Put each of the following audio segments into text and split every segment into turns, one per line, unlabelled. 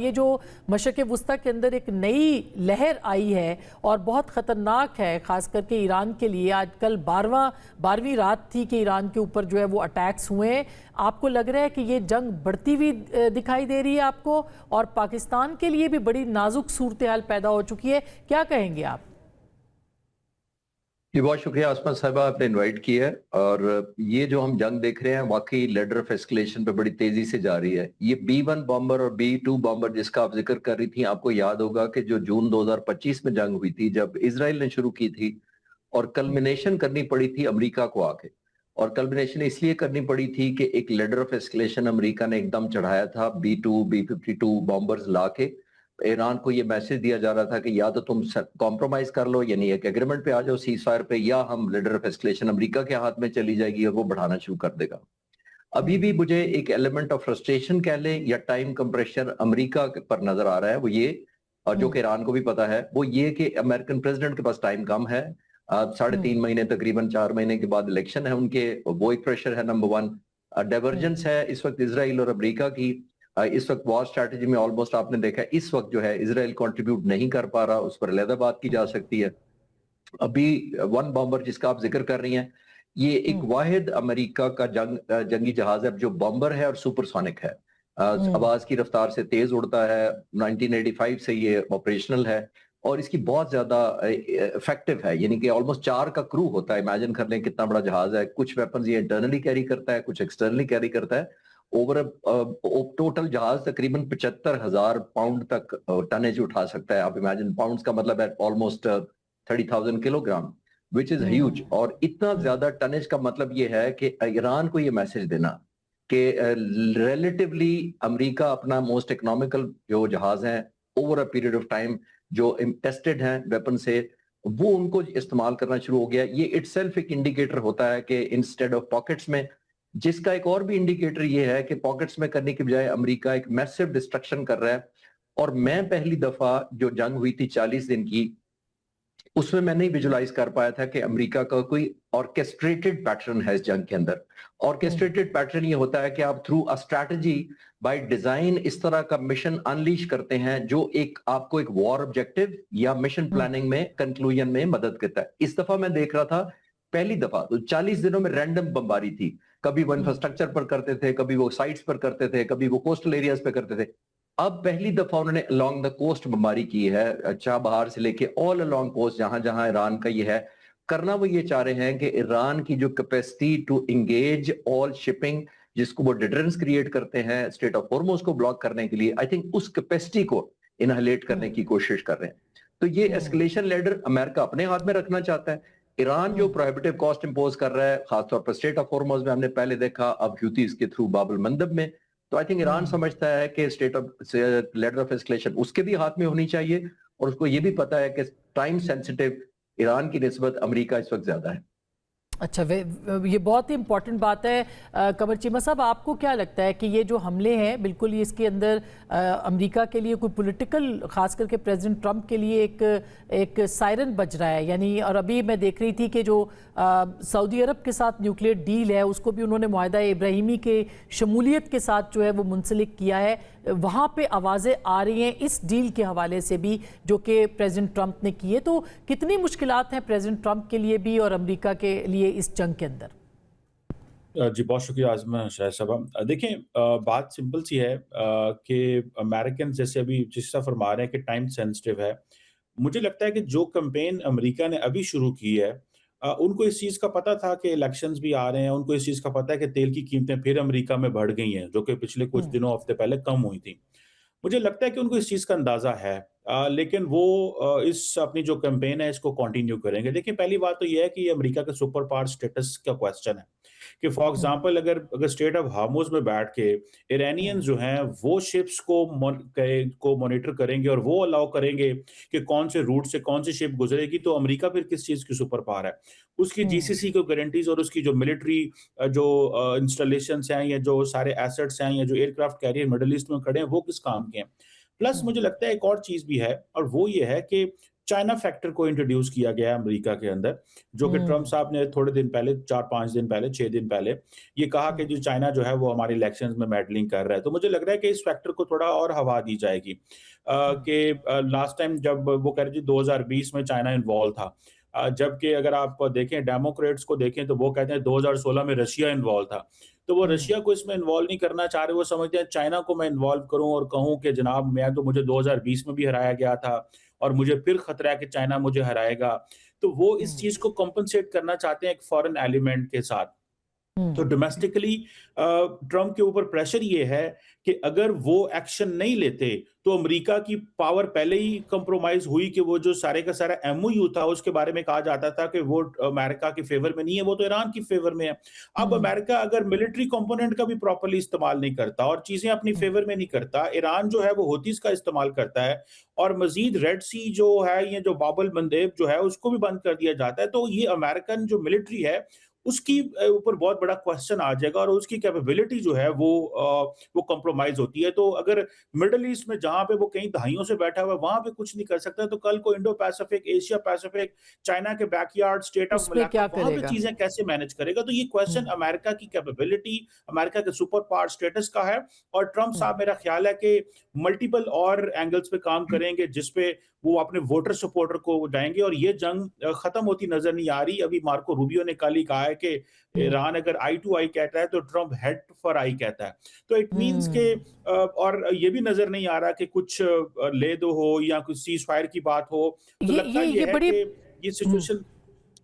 ये जो मशरक़ वुस्ता के अंदर एक नई लहर आई है और बहुत ख़तरनाक है, ख़ास करके ईरान के लिए। आज कल 12वीं रात थी कि ईरान के ऊपर जो है वो अटैक्स हुए हैं। आपको लग रहा है कि ये जंग बढ़ती हुई दिखाई दे रही है आपको, और पाकिस्तान के लिए भी बड़ी नाजुक सूरत हाल पैदा हो चुकी है, क्या कहेंगे आप?
जी, बहुत शुक्रिया आसमा साहबा, आपने इनवाइट किया है। और ये जो हम जंग देख रहे हैं वाकई लेडर ऑफ एस्केलेशन पे बड़ी तेजी से जा रही है। ये B1 बॉम्बर और B2 बॉम्बर जिसका आप जिक्र कर रही थी, आपको याद होगा कि जो जून 2025 में जंग हुई थी जब इसराइल ने शुरू की थी, और कल्मिनेशन करनी पड़ी थी अमेरिका को आके। और कल्मिनेशन इसलिए करनी पड़ी थी कि एक लेडर ऑफ एस्केलेशन अमेरिका ने एकदम चढ़ाया था, B2 B52 बॉम्बर्स ला के ईरान को ये मैसेज दिया जा रहा था कि या तो तुम कॉम्प्रोमाइज कर लो, यानी एक एग्रीमेंट पे आ जाओ सीज फायर पे, या हम लेडर ऑफ एस्केलेशन अमेरिका के हाथ में चली जाएगी और वो बढ़ाना शुरू कर देगा। अभी भी मुझे एक एलिमेंट ऑफ फ्रस्ट्रेशन कह लें या टाइम कंप्रेशन अमेरिका पर नजर आ रहा है, वो ये, और जो कि ईरान को भी पता है, वो ये कि अमेरिकन प्रेसिडेंट के पास टाइम कम है। 3.5 महीने, तकरीबन 4 महीने के बाद इलेक्शन है उनके, वो एक प्रेशर है नंबर वन। डाइवर्जेंस है इस वक्त इसराइल और अमेरिका की। इस वक्त वॉर स्ट्रैटेजी में ऑलमोस्ट आपने देखा है, इस वक्त जो है इसराइल कंट्रीब्यूट नहीं कर पा रहा, उस पर अलहदा बात की जा सकती है। अभी वन बॉम्बर जिसका आप जिक्र कर रही हैं, ये एक वाहिद अमेरिका का जंगी जहाज है जो बॉम्बर है और सुपरसोनिक है। आवाज की रफ्तार से तेज उड़ता है, 1985 से ये ऑपरेशनल है, और इसकी बहुत ज्यादा इफेक्टिव है, यानी कि ऑलमोस्ट 4 का क्रू होता है। इमेजिन कर लें कितना बड़ा जहाज है। कुछ वेपन्स ये इंटरनली कैरी करता है, कुछ एक्सटर्नली कैरी करता है। ओवर टोटल जहाज तकरीबन 75,000 पाउंड तक टनेज उठा सकता है। आप इमेजिन, पाउंड का मतलब है almost 30,000 kilogram, which is huge. और इतना ज्यादा टनेज का मतलब ये है कि ईरान को ये मैसेज देना कि रिलेटिवली अमेरिका अपना मोस्ट इकोनॉमिकल जो जहाज हैं over a period of time जो टेस्टेड हैं वेपन से, वो उनको इस्तेमाल करना शुरू हो गया। ये इटसेल्फ एक इंडिकेटर होता है कि इंस्टेड ऑफ पॉकेट्स में, जिसका एक और भी इंडिकेटर ये है कि पॉकेट्स में करने की बजाय अमेरिका एक मैसिव डिस्ट्रक्शन कर रहा है। और मैं पहली दफा जो जंग हुई थी 40 दिन की, उसमें मैं नहीं विजुलाइज कर पाया था कि अमेरिका का कोई ऑर्केस्ट्रेटेड पैटर्न है इस जंग के अंदर। ऑर्केस्ट्रेटेड पैटर्न ये होता है कि आप through a strategy by design इस तरह का मिशन अनलीश करते हैं जो एक आपको एक वॉर ऑब्जेक्टिव या मिशन प्लानिंग में कंक्लूजन में मदद करता है। इस दफा मैं देख रहा था पहली दफा तो 40 दिनों में रैंडम बमबारी थी। कभी वो इंफ्रास्ट्रक्चर पर करते थे, कभी वो साइट्स पर करते थे, कभी वो कोस्टल एरियाज पे करते थे। अब पहली दफा उन्होंने अलोंग द कोस्ट बमबारी की है, चाबहार से लेके ऑल अलोंग कोस्ट, जहां जहां ईरान का ये है करना। वो ये चाह रहे हैं कि ईरान की जो capacity to engage all shipping, जिसको वो डिटरेंस क्रिएट करते हैं स्ट्रेट ऑफ हॉर्मुज को ब्लॉक करने के लिए, आई थिंक उस कैपेसिटी को इनहलेट करने की कोशिश कर रहे हैं। तो ये एस्केलेशन लेडर अमेरिका अपने हाथ में रखना चाहता है। ईरान जो प्रोहिबिटिव कॉस्ट इंपोज कर रहा है, खासतौर पर स्ट्रेट ऑफ हॉर्मुज में हमने पहले देखा, अब हूथीज के थ्रू बाबुल मंदब में। तो आई थिंक ईरान समझता है कि state of ladder of escalation उसके भी हाथ में होनी चाहिए, और उसको ये भी पता है कि टाइम सेंसिटिव ईरान की निस्बत अमेरिका इस वक्त ज्यादा है।
अच्छा, ये बहुत ही इंपॉर्टेंट बात है। कमर चीमा साहब, आपको क्या लगता है कि ये जो हमले हैं, बिल्कुल इसके अंदर अमेरिका के लिए कोई पॉलिटिकल, खास करके प्रेसिडेंट ट्रंप के लिए एक सायरन बज रहा है, यानी? और अभी मैं देख रही थी कि जो सऊदी अरब के साथ न्यूक्लियर डील है उसको भी उन्होंने मुआहदा इब्राहिमी के शमूलियत के साथ जो है वो मुंसलिक किया है। वहाँ पे आवाज़ें आ रही हैं इस डील के हवाले से भी जो कि प्रेसिडेंट ट्रंप ने की है। तो कितनी मुश्किलात हैं प्रेसिडेंट ट्रंप के लिए भी और अमेरिका के लिए इस जंग के अंदर?
जी, बहुत शुक्रिया आज़मा शाह साहबा। देखिए, बात सिंपल सी है कि अमेरिकन जैसे अभी जिस तरह फरमा रहे हैं कि टाइम सेंसिटिव है। मुझे लगता है कि जो कैंपेन अमेरिका ने अभी शुरू की है, उनको इस चीज़ का पता था कि इलेक्शंस भी आ रहे हैं, उनको इस चीज़ का पता है कि तेल की कीमतें फिर अमेरिका में बढ़ गई हैं, जो कि पिछले कुछ दिनों, हफ्ते पहले कम हुई थी। मुझे लगता है कि उनको इस चीज़ का अंदाज़ा है, लेकिन वो इस अपनी जो कैंपेन है इसको कंटिन्यू करेंगे। देखिए, पहली बात तो ये है कि ये अमेरिका के सुपर पावर स्टेटस का क्वेश्चन है कि फॉर एग्जांपल अगर अगर स्ट्रेट ऑफ हार्मुज़ में बैठ के इरानियंस जो हैं वो शिप्स को मॉनिटर करेंगे और वो अलाउ करेंगे कि कौन से रूट से कौन सी शिप गुजरेगी, तो अमेरिका फिर किस चीज़ की सुपर पावर है? उसकी जीसीसी को गारंटीज और उसकी जो मिलिट्री इंस्टॉलेशंस हैं या जो सारे एसेट्स हैं या जो एयरक्राफ्ट कैरियर मिडल ईस्ट में खड़े हैं वो किस काम के हैं? प्लस मुझे लगता है एक और चीज़ भी है, और वो ये है कि चाइना फैक्टर को इंट्रोड्यूस किया गया है अमेरिका के अंदर, जो कि ट्रंप साहब ने थोड़े दिन पहले, 4-5 दिन पहले, 6 दिन पहले ये कहा कि जो चाइना जो है वो हमारे इलेक्शंस में मेडलिंग कर रहा है। तो मुझे लग रहा है कि इस फैक्टर को थोड़ा और हवा दी जाएगी। कि लास्ट टाइम जब वो कह रहे थे 2020 में चाइना इन्वॉल्व था। जबकि अगर आप देखें डेमोक्रेट्स को देखें तो वो कहते हैं 2016 में रशिया इन्वॉल्व था। तो वो रशिया को इसमें इन्वॉल्व नहीं करना चाह रहे, वो समझते हैं चाइना को मैं इन्वॉल्व करूं और कहूं कि जनाब मैं तो, मुझे 2020 में भी हराया गया था और मुझे फिर खतरा है कि चाइना मुझे हराएगा। तो वो इस चीज को कॉम्पनसेट करना चाहते हैं एक फॉरेन एलिमेंट के साथ। तो डोमेस्टिकली ट्रंप के ऊपर प्रेशर ये है कि अगर वो एक्शन नहीं लेते तो अमेरिका की पावर पहले ही कंप्रोमाइज हुई कि वो जो सारे का सारा एमओयू था उसके बारे में कहा जाता था कि वो अमेरिका के फेवर में नहीं है, वो तो ईरान की फेवर में है। अब अमेरिका अगर मिलिट्री कंपोनेंट का भी प्रॉपर्ली इस्तेमाल नहीं करता और चीजें अपनी फेवर में नहीं करता, ईरान जो है वो हौतीस का इस्तेमाल करता है और मजीद रेड सी जो है, ये जो बाबल मंदेब जो है उसको भी बंद कर दिया जाता है, तो ये अमेरिकन जो मिलिट्री है उसकी ऊपर बहुत बड़ा क्वेश्चन आ जाएगा और उसकी कैपेबिलिटी जो है वो कॉम्प्रोमाइज होती है। तो अगर मिडल ईस्ट में जहां पे वो कई दहाइयों से बैठा हुआ है वहां पे कुछ नहीं कर सकता, तो कल को Indo Pacific, Asia Pacific, China के बैकयार्ड स्टेट ऑफ
उसमें क्या
मलाक्का, वहां पे
करेगा?
चीजें कैसे मैनेज करेगा? तो ये क्वेश्चन अमेरिका की कैपेबिलिटी, अमेरिका के सुपर पावर स्टेटस का है। और ट्रंप साहब, मेरा ख्याल है कि मल्टीपल और एंगल्स पे काम करेंगे जिसपे वो अपने वोटर सपोर्टर को जाएंगे और ये जंग खत्म होती नजर नहीं आ रही। अभी मार्को रूबियो ने कल ही कहा है कि ईरान अगर आई टू आई कहता है तो ट्रंप हेड फॉर आई कहता है। तो इट मींस के और ये भी नजर नहीं आ रहा कि कुछ ले दो हो या कुछ सीज फायर की बात हो। तो लगता
ये
है
बड़ी
कि ये सिचुएशन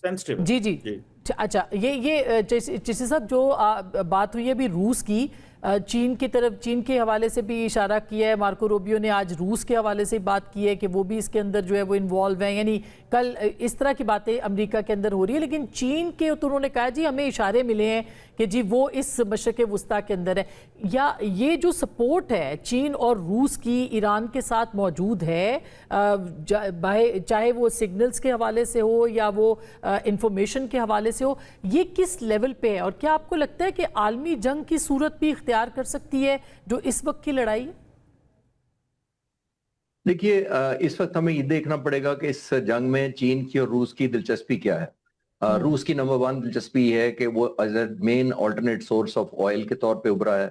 सेंसिटिव है।
जी जी। अच्छा, ये चिश्ती साहब जो बात हुई है अभी रूस की, चीन की तरफ, चीन के हवाले से भी इशारा किया है मार्को रूबियो ने, आज रूस के हवाले से बात की है कि वो भी इसके अंदर जो है वो इन्वॉल्व है, यानी कल इस तरह की बातें अमेरिका के अंदर हो रही है। लेकिन चीन के तो उन्होंने कहा जी हमें इशारे मिले हैं कि जी वो इस मशरक़ वुस्ता के अंदर है, या ये जो सपोर्ट है चीन और रूस की ईरान के साथ मौजूद है, चाहे वो सिग्नल्स के हवाले से हो या वो इंफॉर्मेशन के हवाले से हो, ये किस लेवल पे है? और क्या आपको लगता है कि आलमी जंग की सूरत भी इख्तियार कर सकती है जो इस वक्त की लड़ाई है?
देखिए, इस वक्त हमें ये देखना पड़ेगा कि इस जंग में चीन की और रूस की दिलचस्पी क्या है। रूस की नंबर 1 दिलचस्पी है कि वो as a main alternate source of oil के तौर पे उभरा है।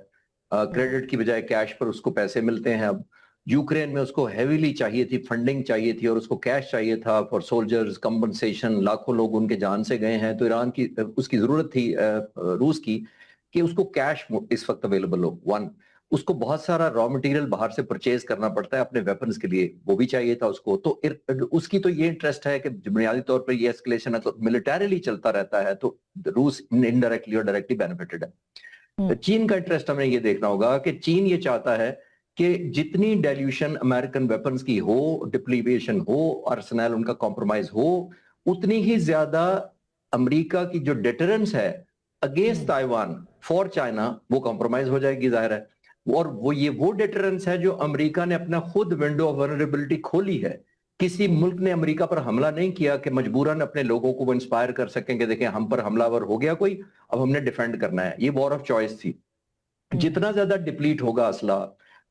क्रेडिट की बजाय कैश पर उसको पैसे मिलते हैं। अब यूक्रेन में उसको हैवीली चाहिए थी, फंडिंग चाहिए थी और उसको कैश चाहिए था फॉर सोल्जर्स कंपनसेशन। लाखों लोग उनके जान से गए हैं, तो ईरान की उसकी जरूरत थी रूस की कि उसको कैश इस वक्त अवेलेबल हो। 1, उसको बहुत सारा रॉ मटेरियल बाहर से परचेज करना पड़ता है अपने वेपन्स के लिए, वो भी चाहिए था उसको। तो उसकी तो ये इंटरेस्ट है कि बुनियादी तौर पर ये एस्केलेशन है तो मिलिटरीली चलता रहता है, तो रूस इनडायरेक्टली और डायरेक्टली बेनिफिटेड है। चीन का इंटरेस्ट हमें ये देखना होगा कि चीन ये चाहता है कि जितनी डाइल्यूशन अमेरिकन वेपन्स की हो, डिप्लीवेशन हो, आर्सेनल उनका कॉम्प्रोमाइज हो, उतनी ही ज्यादा अमेरिका की जो डिटरेंस है अगेंस्ट ताइवान फॉर चाइना वो कॉम्प्रोमाइज हो जाएगी, जाहिर है। और वो डिटरेंस है जो अमेरिका ने अपना खुद विंडो ऑफ वल्नरेबिलिटी खोली है। किसी मुल्क ने अमेरिका पर हमला नहीं किया कि मजबूरन अपने लोगों को वो इंस्पायर कर सकें कि देखें हम पर हमलावर हो गया कोई, अब हमने डिफेंड करना है। ये वॉर ऑफ चॉइस थी। जितना ज्यादा डिप्लीट होगा असला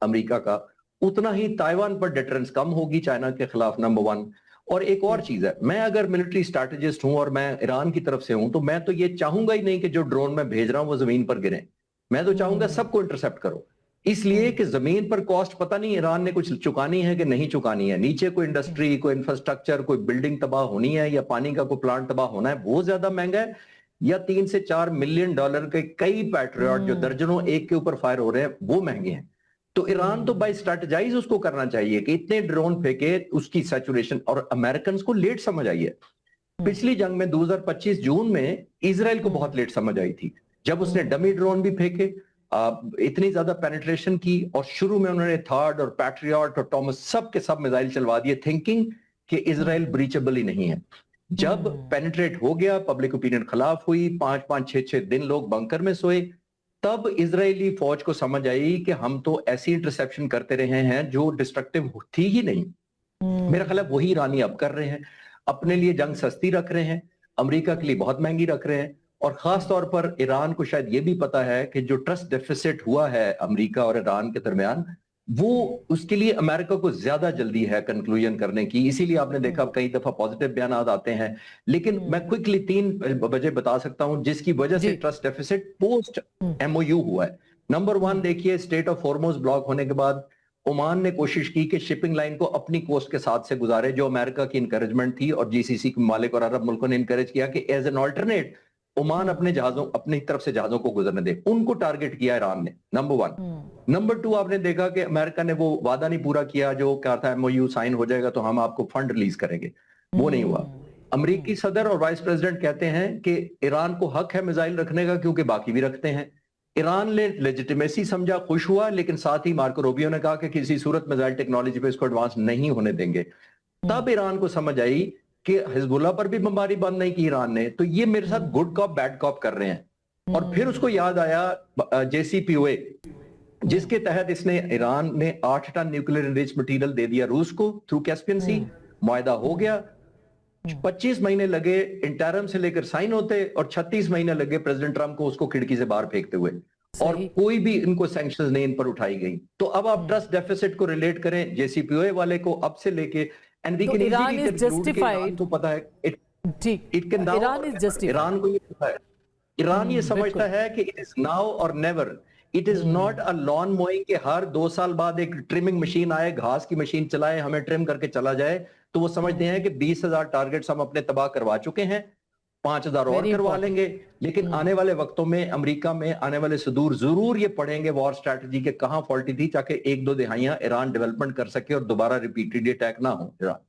अमेरिका का, उतना ही ताइवान पर डिटरेंस कम होगी चाइना के खिलाफ, नंबर 1। और एक और चीज है, मैं अगर मिलिट्री स्ट्रैटेजिस्ट हूं और मैं ईरान की तरफ से हूं तो मैं तो ये चाहूंगा ही नहीं कि जो ड्रोन मैं भेज रहा हूं वो जमीन पर गिरे। मैं तो चाहूंगा सबको इंटरसेप्ट करो, इसलिए कि जमीन पर कॉस्ट पता नहीं ईरान ने कुछ चुकानी है कि नहीं चुकानी है। नीचे कोई इंडस्ट्री, कोई इंफ्रास्ट्रक्चर, कोई बिल्डिंग तबाह होनी है या पानी का कोई प्लांट तबाह होना है, वो ज्यादा महंगा है, या $3 से $4 मिलियन के कई पैट्रियट जो दर्जनों एक के ऊपर फायर हो रहे हैं वो महंगे हैं। तो ईरान तो बाय स्ट्रेटेजाइज उसको करना चाहिए कि इतने ड्रोन फेंके उसकी सैचुरेशन। और अमेरिकन को लेट समझ आई है। पिछली जंग में 2025 जून में इजराइल को बहुत लेट समझ आई थी, जब उसने डमी ड्रोन भी फेंके, इतनी ज्यादा पेनिट्रेशन की, और शुरू में उन्होंने थर्ड और पैट्रियट और टॉमस सब के सब मिसाइल चलवा दिए, थिंकिंग कि इजराइल ब्रीचेबल ही नहीं है। जब पेनिट्रेट हो गया, पब्लिक ओपिनियन खिलाफ हुई, 5-5, 6-6 दिन लोग बंकर में सोए, तब इजरायली फौज को समझ आई कि हम तो ऐसी इंटरसेप्शन करते रहे हैं जो डिस्ट्रक्टिव थी ही नहीं। मेरा ख्याल है वही ईरानी अब कर रहे हैं। अपने लिए जंग सस्ती रख रहे हैं, अमेरिका के लिए बहुत महंगी रख रहे हैं। और खास तौर पर ईरान को शायद ये भी पता है कि जो ट्रस्ट डेफिसिट हुआ है अमेरिका और ईरान के दरमियान, वो उसके लिए अमेरिका को ज्यादा जल्दी है कंक्लूजन करने की, इसीलिए आपने देखा कई दफा पॉजिटिव बयान आते हैं। लेकिन मैं क्विकली 3 वजह बता सकता हूं जिसकी वजह से
जी।
ट्रस्ट डेफिसिट पोस्ट एमओयू हुआ है। नंबर 1 देखिए, स्टेट ऑफ हॉर्मुज ब्लॉक होने के बाद ओमान ने कोशिश की कि शिपिंग लाइन को अपनी कोस्ट के साथ से गुजारे, जो अमेरिका की इंकरेजमेंट थी और जीसीसी के मालिक और अरब मुल्कों ने इंकरेज किया कि एज एन ऑल्टरनेट ओमान अपने जहाजों अपनी तरफ से जहाजों को गुजरने दे। उनको टारगेट किया ईरान ने, नंबर 1। नंबर 2, आपने देखा कि अमेरिका ने वो वादा नहीं पूरा किया जो क्या था, एमओयू साइन हो जाएगा तो हम आपको फंड रिलीज करेंगे, वो नहीं हुआ। अमेरिकी सदर और वाइस प्रेसिडेंट कहते हैं कि ईरान को हक है मिसाइल रखने का क्योंकि बाकी भी रखते हैं। ईरान ने लेजिटिमेसी समझा, खुश हुआ, लेकिन साथ ही मार्को रूबियो ने कहा कि किसी सूरत मिसाइल टेक्नोलॉजी पे इसको एडवांस नहीं होने देंगे। तब ईरान को समझ आई कि हिजबुल्लाह पर भी बमबारी बंद नहीं की ईरान ने, तो ये मेरे साथ गुड कॉप बैड कॉप कर रहे हैं। और फिर उसको याद आया जेसीपीओए, जिसके तहत इसने ईरान ने 8 टन न्यूक्लियर एनरिच्ड मटेरियल दे दिया रूस को थ्रू कैस्पियन सी। मुआहदा हो गया, 25 महीने लगे इंटरम से लेकर साइन होते और 36 महीने लगे प्रेसिडेंट ट्रंप को उसको खिड़की से बाहर फेंकते हुए, और कोई भी इनको सैंक्शंस नहीं इन पर उठाई गई। तो अब आप ट्रस्ट डेफिसिट को रिलेट करें जेसीपीओए वाले को अब से लेके, and we can
Iran is justified,
तो पता है
it can Iran is justified,
Iran को ये पता है, ईरान ये समझता है कि it is now or never. It is not a lawn mowing के हर 2 साल बाद एक ट्रिमिंग मशीन आए, घास की मशीन चलाए, हमें ट्रिम करके चला जाए। तो वो समझते हैं कि 20,000 टारगेट्स हम अपने तबाह करवा चुके हैं, 5,000 और करवा लेंगे। लेकिन आने वाले वक्तों में अमेरिका में आने वाले सुदूर जरूर ये पढ़ेंगे वॉर स्ट्रैटेजी के कहां फॉल्टी थी, ताकि 1-2 दिहाइयां ईरान डेवलपमेंट कर सके और दोबारा रिपीटेड अटैक ना हो ईरान।